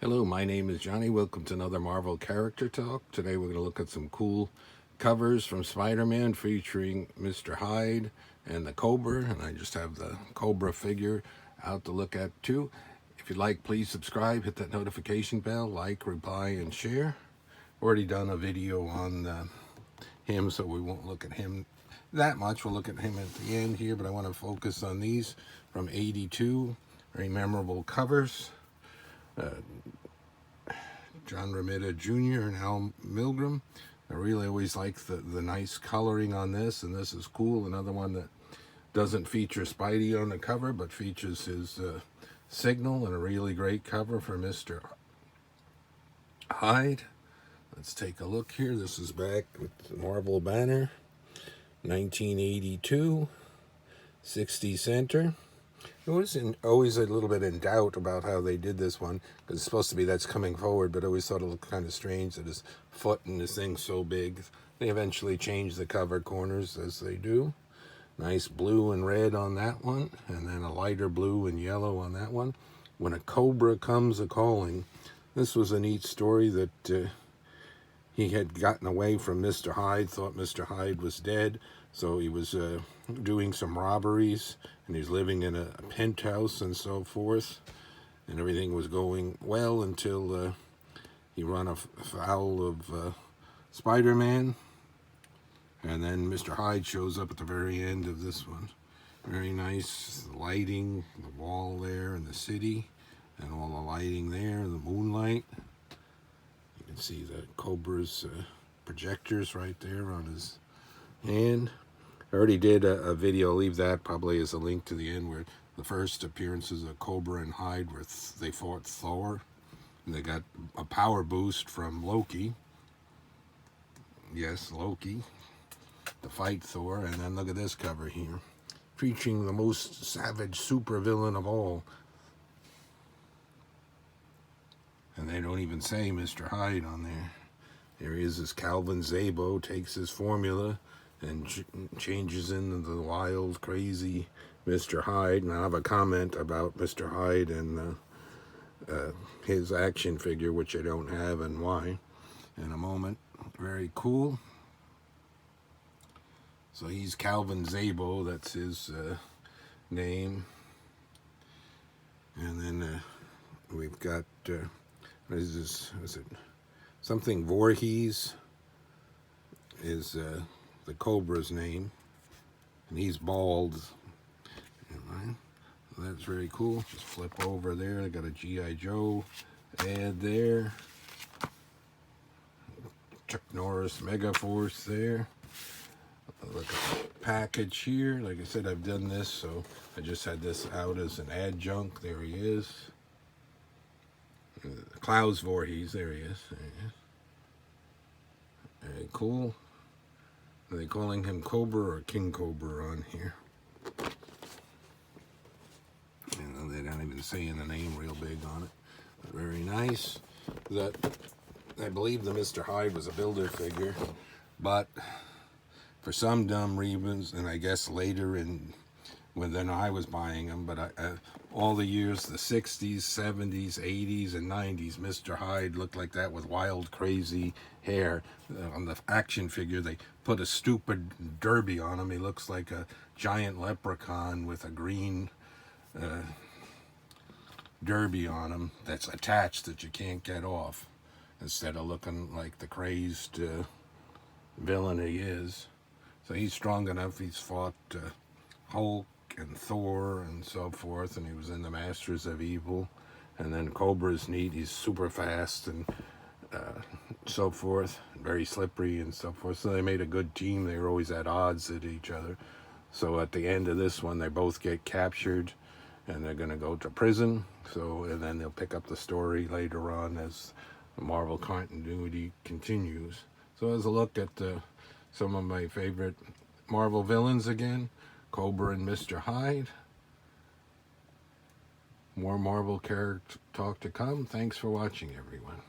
Hello, my name is Johnny. Welcome to another Marvel Character Talk. Today we're going to look at some cool covers from Spider-Man featuring Mr. Hyde and the Cobra. And I just have the Cobra figure out to look at too. If you'd like, please subscribe, hit that notification bell, like, reply, and share. Already done a video on him, so we won't look at him that much. We'll look at him at the end here, but I want to focus on these from '82. Very memorable covers. John Romita Jr. and Al Milgrom. I really always like the nice coloring on this, and this is cool. Another one that doesn't feature Spidey on the cover, but features his signal, and a really great cover for Mr. Hyde. Let's take a look here. This is back with the Marvel banner, 1982, 60 center. I was always a little bit in doubt about how they did this one, because it's supposed to be that's coming forward, but I always thought it looked kind of strange that his foot and his thing's so big. They eventually changed the cover corners as they do. Nice blue and red on that one, and then a lighter blue and yellow on that one. When a Cobra comes a-calling. This was a neat story that he had gotten away from Mr. Hyde, thought Mr. Hyde was dead, so he was doing some robberies, and he's living in a penthouse and so forth, and everything was going well until he ran afoul of Spider-Man, and then Mr. Hyde shows up at the very end of this one. Very nice lighting, the wall there in the city, and all the lighting there, the moonlight. You can see the Cobra's projectors right there on his hand. I already did a video, I'll leave that probably as a link to the end, where the first appearances of Cobra and Hyde where they fought Thor, and they got a power boost from Loki. Yes, Loki, to fight Thor. And then look at this cover here, featuring the most savage supervillain of all. And they don't even say Mr. Hyde on there. There he is, as Calvin Zabo takes his formula and changes into the wild, crazy Mr. Hyde. And I have a comment about Mr. Hyde and his action figure, which I don't have, and why, in a moment. Very cool. So he's Calvin Zabo, that's his name. And then we've got, what is this? Is it something Voorhees? Is the Cobra's name, and he's bald. Right. So that's very cool. Just flip over there. I got a G.I. Joe ad there. Chuck Norris Megaforce there. Look at the package here. Like I said, I've done this, so I just had this out as an adjunct. There he is. Klaus Voorhees. There he is. There he is. Very cool. Are they calling him Cobra or King Cobra on here? And they don't even say in the name real big on it. But very nice. That, I believe the Mr. Hyde was a builder figure, but for some dumb reasons, and I guess later when I was buying them, but all the years, the 60s, 70s, 80s, and 90s, Mr. Hyde looked like that with wild, crazy hair. On the action figure, they put a stupid derby on him. He looks like a giant leprechaun with a green derby on him that's attached that you can't get off, instead of looking like the crazed villain he is. So he's strong enough. He's fought Hulk and Thor and so forth, and he was in the Masters of Evil. And then Cobra's neat. He's super fast and so forth, very slippery and so forth. So they made a good team. They were always at odds at each other. So at the end of this one, they both get captured, and they're going to go to prison. So, and then they'll pick up the story later on as the Marvel continuity continues. So as a look at some of my favorite Marvel villains again, Cobra and Mister Hyde. More Marvel character talk to come. Thanks for watching, everyone.